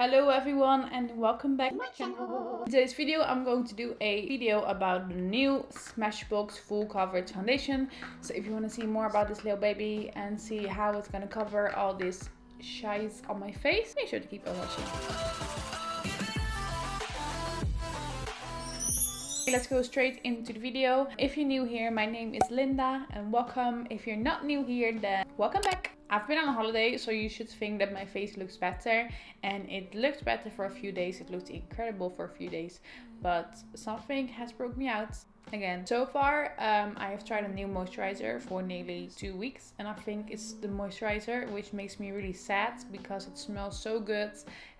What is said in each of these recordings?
Hello everyone and welcome back to my channel. In today's video I'm going to do a video about the new Smashbox full coverage foundation. So if you want to see more about this little baby and see how it's going to cover all this shies on my face, make sure to keep on watching. Let's go straight into the video. If you're new here, my name is Linda and welcome. If you're not new here, then welcome back. I've been on holiday, so you should think that my face looks better, and it looked better for a few days. It looked incredible for a few days, but something has broke me out again. So far, I have tried a new moisturizer for nearly 2 weeks, and I think it's the moisturizer which makes me really sad because it smells so good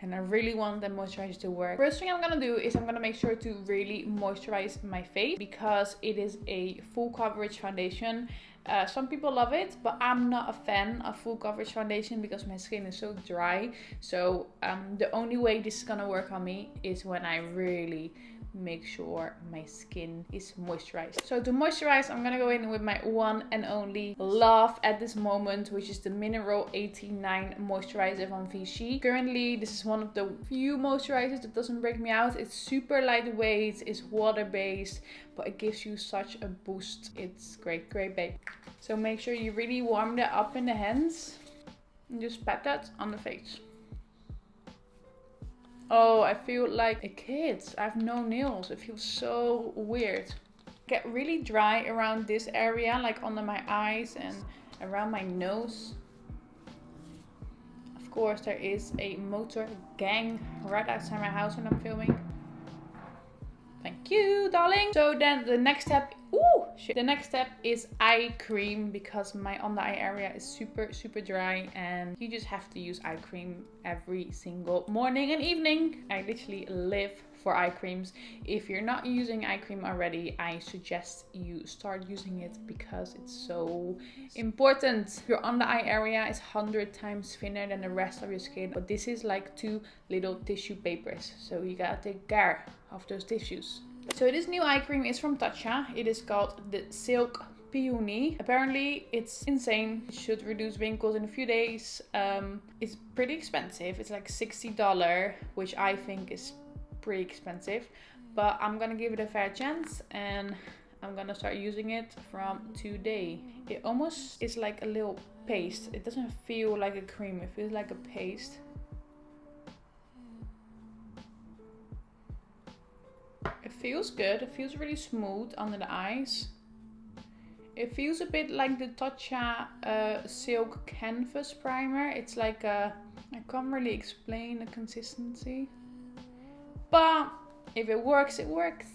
and I really want the moisturizer to work. First thing I'm gonna do is I'm gonna make sure to really moisturize my face because it is a full coverage foundation. Some people love it, but I'm not a fan of full coverage foundation because my skin is so dry. So the only way this is gonna work on me is when I really make sure my skin is moisturized. So to moisturize, I'm gonna go in with my one and only love at this moment, which is the Mineral 89 moisturizer from Vichy. Currently, this is one of the few moisturizers that doesn't break me out. It's super lightweight, it's water-based, but it gives you such a boost. It's great, babe. So make sure you really warm that up in the hands and just pat that on the face. Oh, I feel like a kid. I have no nails. It feels so weird. Get really dry around this area, like under my eyes and around my nose. Of course, there is a motor gang right outside my house when I'm filming. Thank you, darling. So then the next step, the next step is eye cream because my under eye area is super dry and you just have to use eye cream every single morning and evening. I literally live for eye creams. If you're not using eye cream already, I suggest you start using it because it's so important. Your under eye area is 100 times thinner than the rest of your skin, but this is like 2 little tissue papers, so you gotta take care of those tissues. So this new eye cream is from Tatcha. It is called the Silk Peony. Apparently it's insane. It should reduce wrinkles in a few days. It's pretty expensive. It's like $60, which I think is pretty expensive, but I'm gonna give it a fair chance and I'm gonna start using it from today. It almost is like a little paste. It doesn't feel like a cream, it feels like a paste. It feels good. It feels really smooth under the eyes. It feels a bit like the Tatcha Silk Canvas Primer. It's like I can't really explain the consistency, but if it works, it works.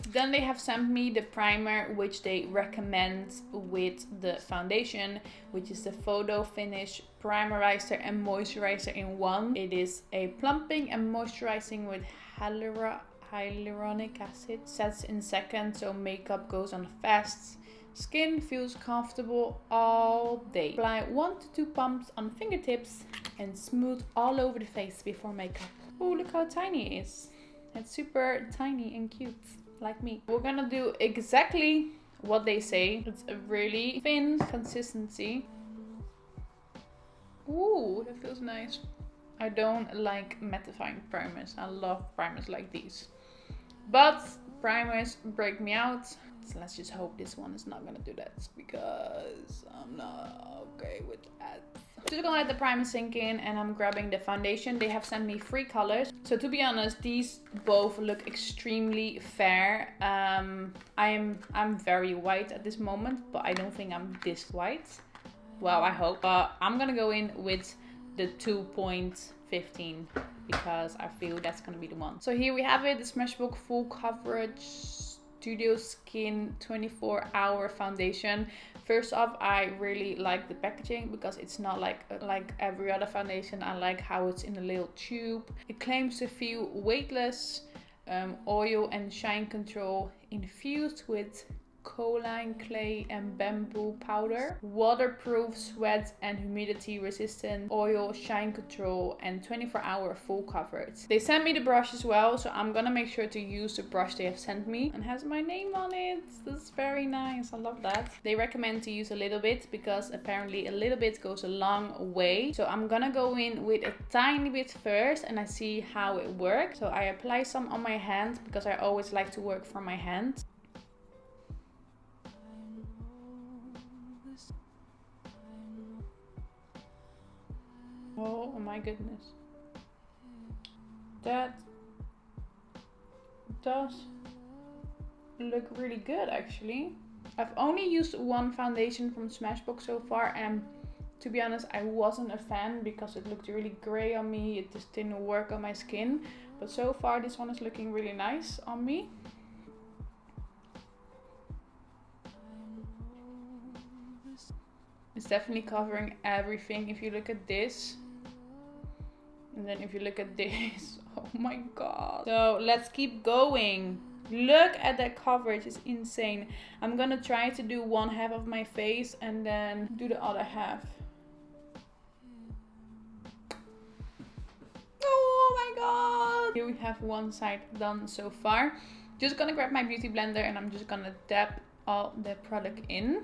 Then they have sent me the primer which they recommend with the foundation, which is the Photo Finish Primerizer and Moisturizer in one. It is a plumping and moisturizing with hyaluronic acid. Sets in seconds, so makeup goes on fast. Skin feels comfortable all day. Apply 1 to 2 pumps on fingertips and smooth all over the face before makeup. Oh, look how tiny it is. It's super tiny and cute, like me. We're gonna do exactly what they say. It's a really thin consistency. Ooh, that feels nice. I don't like mattifying primers. I love primers like these, but primers break me out. So let's just hope this one is not gonna do that because I'm not okay with that. Just gonna let the primer sink in and I'm grabbing the foundation. They have sent me 3 colors. So to be honest, these both look extremely fair. I'm very white at this moment, but I don't think I'm this white. Well, I hope. But I'm gonna go in with the 2.15 because I feel that's gonna be the one. So here we have it, the Smashbox Full Coverage Studio Skin 24-hour foundation. First off, I really like the packaging because it's not like every other foundation. I like how it's in a little tube. It claims to feel weightless, oil and shine control infused with choline clay and bamboo powder, waterproof, sweat and humidity resistant, oil, shine control, and 24-hour full coverage. They sent me the brush as well, so I'm gonna make sure to use the brush they have sent me, and has my name on it. This is very nice. I love that. They recommend to use a little bit because apparently a little bit goes a long way. So I'm gonna go in with a tiny bit first and I see how it works. So I apply some on my hand because I always like to work from my hand. Oh my goodness. That does look really good actually. I've only used one foundation from Smashbox so far, and to be honest I wasn't a fan because it looked really grey on me. It just didn't work on my skin. But so far this one is looking really nice on me. It's definitely covering everything. If you look at this, and then if you look at this, oh my god. So let's keep going. Look at that coverage, it's insane. I'm gonna try to do one half of my face and then do the other half. Oh my god. Here we have one side done so far. Just gonna grab my beauty blender and I'm just gonna dab all the product in.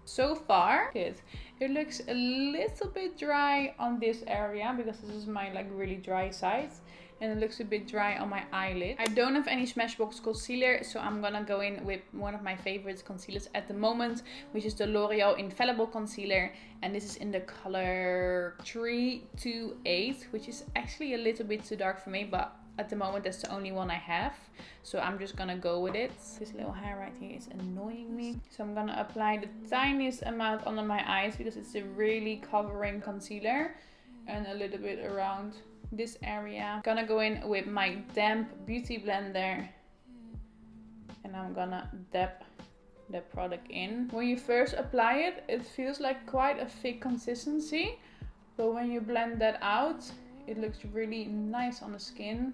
So far, it looks a little bit dry on this area because this is my like really dry side. And it looks a bit dry on my eyelid. I don't have any Smashbox concealer, so I'm gonna go in with one of my favorite concealers at the moment, which is the L'Oreal Infallible Concealer. And this is in the color 328, which is actually a little bit too dark for me, but at the moment that's the only one I have. So I'm just gonna go with it. This little hair right here is annoying me. So I'm gonna apply the tiniest amount under my eyes because it's a really covering concealer, and a little bit around this area. Gonna go in with my damp beauty blender and I'm gonna dab the product in. When you first apply it, it feels like quite a thick consistency, but when you blend that out, it looks really nice on the skin.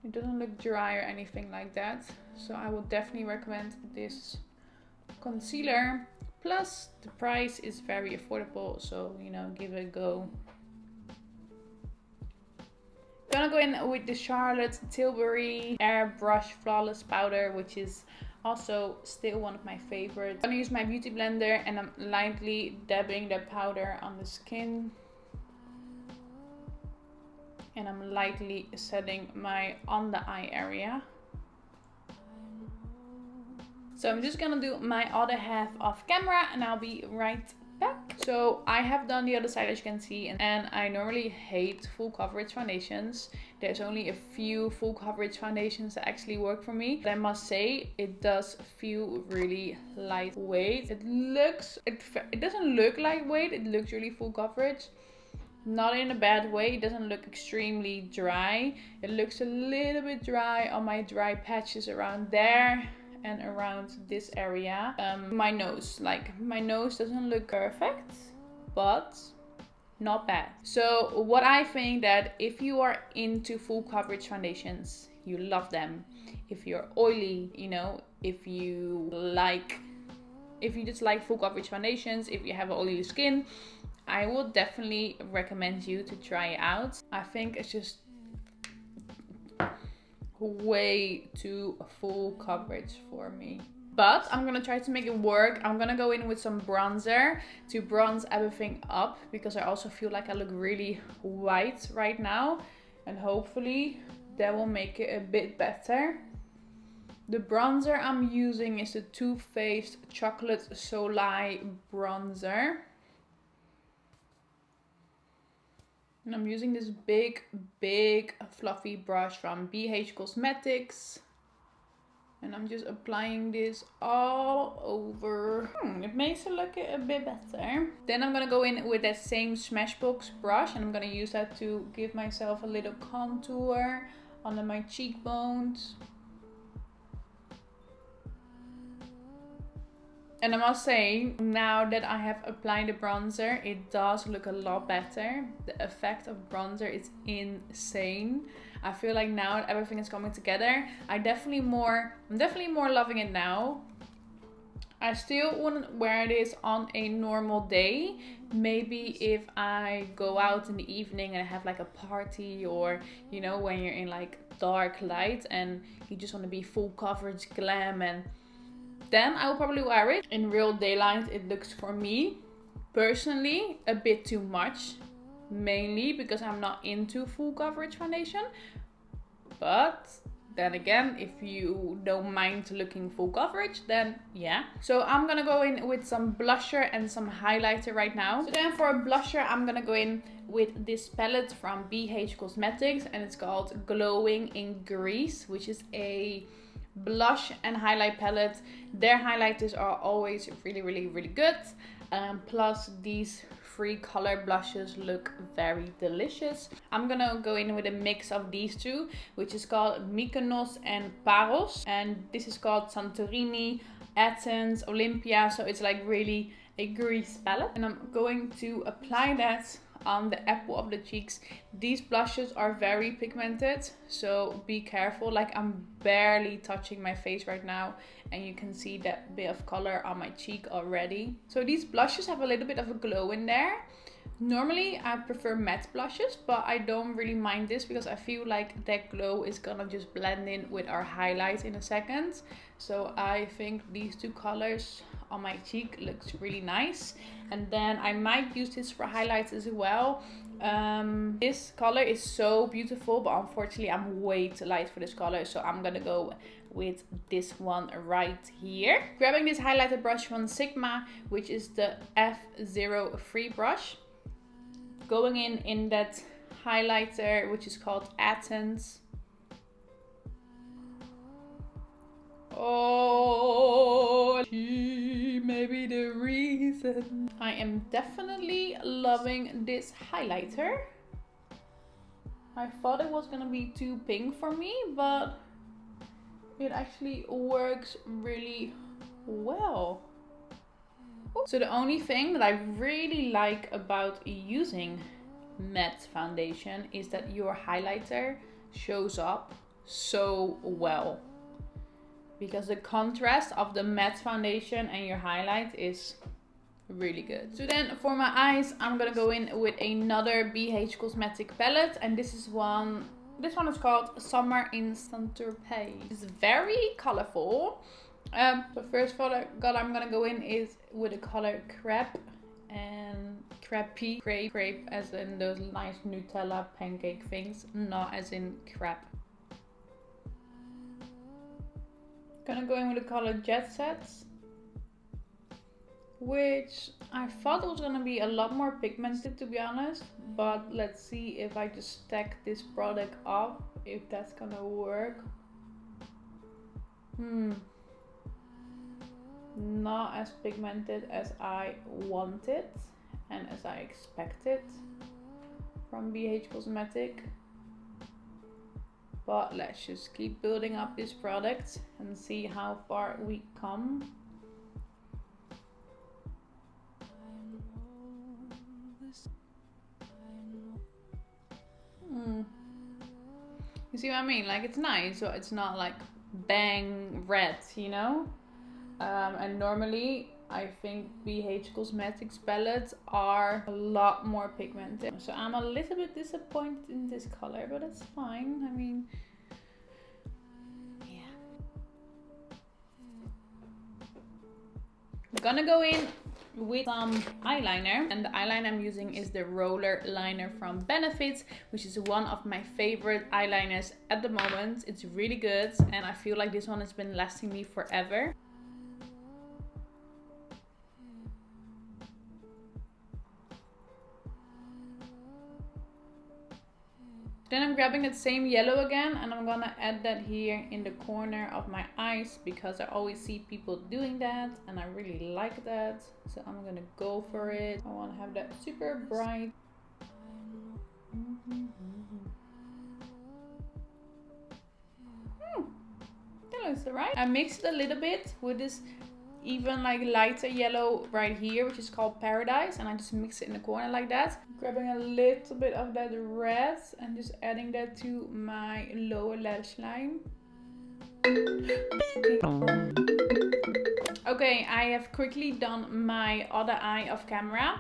It doesn't look dry or anything like that. So I would definitely recommend this concealer. Plus the price is very affordable, so you know, give it a go. Gonna go in with the Charlotte Tilbury Airbrush Flawless Powder, which is also still one of my favorites. I'm gonna use my beauty blender and I'm lightly dabbing the powder on the skin. And I'm lightly setting my under eye area. So I'm just gonna do my other half off camera and I'll be right back. So I have done the other side, as you can see, and I normally hate full coverage foundations. There's only a few full coverage foundations that actually work for me, but I must say it does feel really lightweight. It doesn't look lightweight, it looks really full coverage. Not in a bad way. It doesn't look extremely dry. It looks a little bit dry on my dry patches around there and around this area. My nose doesn't look perfect, but not bad. So what I think that if you are into full coverage foundations, you love them. If you're oily, you know, if you just like full coverage foundations, if you have oily skin, I would definitely recommend you to try it out. I think it's just way too full coverage for me. But I'm gonna try to make it work. I'm gonna go in with some bronzer to bronze everything up because I also feel like I look really white right now. And hopefully that will make it a bit better. The bronzer I'm using is the Too Faced Chocolate Soleil bronzer. And I'm using this big fluffy brush from BH Cosmetics. And I'm just applying this all over. It makes it look a bit better. Then I'm gonna go in with that same Smashbox brush and I'm gonna use that to give myself a little contour under my cheekbones. And I must say, now that I have applied the bronzer, it does look a lot better. The effect of bronzer is insane. I feel like now everything is coming together. I'm definitely more loving it now. I still wouldn't wear this on a normal day. Maybe if I go out in the evening and I have like a party, or you know, when you're in like dark light and you just want to be full coverage glam, and then I will probably wear it. In real daylight, it looks, for me personally, a bit too much. Mainly because I'm not into full coverage foundation. But then again, if you don't mind looking full coverage, then yeah. So I'm gonna go in with some blusher and some highlighter right now. So then for a blusher, I'm gonna go in with this palette from BH Cosmetics, and it's called Glowing in Grease, which is a blush and highlight palette. Their highlighters are always really good. Plus these 3 color blushes look very delicious. I'm gonna go in with a mix of these two, which is called Mykonos and Paros, and this is called Santorini, Athens, Olympia. So it's like really a grease palette, and I'm going to apply that on the apple of the cheeks. These blushes are very pigmented, so be careful. Like, I'm barely touching my face right now, and you can see that bit of color on my cheek already. So these blushes have a little bit of a glow in there. Normally I prefer matte blushes, but I don't really mind this because I feel like that glow is gonna just blend in with our highlight in a second. So I think these 2 colors on my cheek looks really nice. And then I might use this for highlights as well. This color is so beautiful, but unfortunately I'm way too light for this color, so I'm gonna go with this one right here. Grabbing this highlighter brush from Sigma, which is the F03 brush. Going in that highlighter, which is called Athens. Oh, she may be the reason. I am definitely loving this highlighter. I thought it was gonna be too pink for me, but it actually works really well. So the only thing that I really like about using matte foundation is that your highlighter shows up so well, because the contrast of the matte foundation and your highlight is really good. So then for my eyes, I'm gonna go in with another BH Cosmetic palette, and this one is called Summer in Tomppabeats. It's very colorful. So first color I'm gonna go in is with the color Crepe, and crepe as in those nice Nutella pancake things, not as in crepe. Gonna go in with the color Jet Sets, which I thought was gonna be a lot more pigmented, to be honest, but let's see if I just stack this product up, if that's gonna work. Not as pigmented as I wanted and as I expected from BH Cosmetic. But let's just keep building up this product and see how far we come. You see what I mean? Like, it's nice, so it's not like bang red, you know? And normally I think BH Cosmetics palettes are a lot more pigmented. So I'm a little bit disappointed in this color, but it's fine. I mean, yeah. I'm gonna go in with some eyeliner, and the eyeliner I'm using is the roller liner from Benefit, which is one of my favorite eyeliners at the moment. It's really good, and I feel like this one has been lasting me forever. Then I'm grabbing that same yellow again, and I'm gonna add that here in the corner of my eyes, because I always see people doing that and I really like that. So I'm gonna go for it. I wanna have that super bright. That looks alright. I mixed it a little bit with this even like lighter yellow right here, which is called Paradise, and I just mix it in the corner like that. Grabbing a little bit of that red and just adding that to my lower lash line. Okay, I have quickly done my other eye off camera.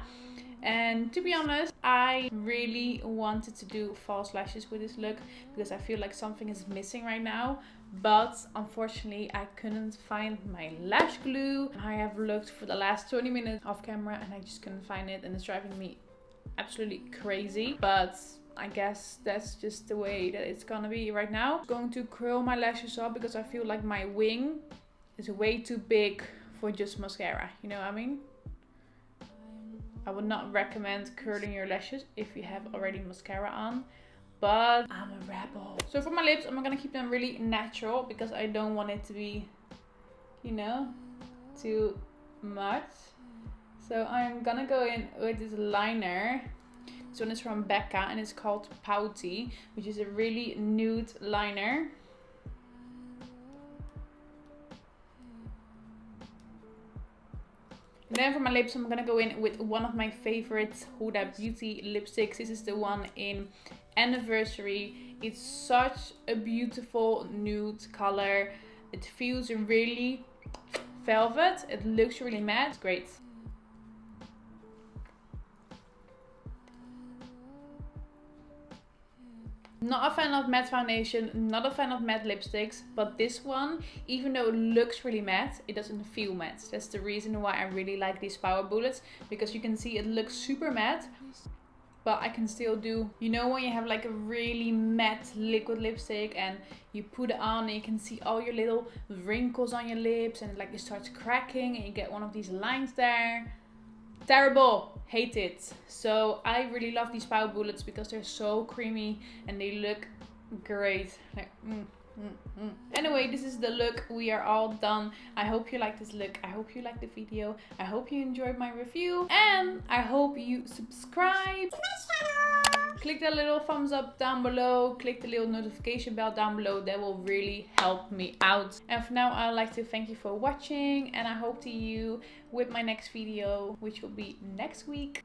And to be honest, I really wanted to do false lashes with this look because I feel like something is missing right now. But unfortunately, I couldn't find my lash glue. I have looked for the last 20 minutes off camera and I just couldn't find it, and it's driving me absolutely crazy. But I guess that's just the way that it's gonna be right now. I'm going to curl my lashes up because I feel like my wing is way too big for just mascara. You know what I mean? I would not recommend curling your lashes if you have already mascara on, but I'm a rebel. So for my lips, I'm gonna keep them really natural because I don't want it to be, you know, too much. So I'm gonna go in with this liner. This one is from Becca and it's called Pouty, which is a really nude liner. And then for my lips, I'm gonna go in with one of my favorite Huda Beauty lipsticks. This is the one in Anniversary. It's such a beautiful nude color. It feels really velvet. It looks really matte. It's great. Not a fan of matte foundation, not a fan of matte lipsticks, but this one, even though it looks really matte, it doesn't feel matte. That's the reason why I really like these Power Bullets, because you can see it looks super matte, but I can still do, you know, when you have like a really matte liquid lipstick and you put it on and you can see all your little wrinkles on your lips and like it starts cracking and you get one of these lines there. Terrible, hate it. So I really love these Power Bullets because they're so creamy and they look great. Like, Anyway, this is the look. We are all done. I hope you like this look. I hope you like the video. I hope you enjoyed my review, and I hope you subscribe. Click that little thumbs up down below. Click the little notification bell down below. That will really help me out. And for now, I'd like to thank you for watching, and I hope to see you with my next video, which will be next week.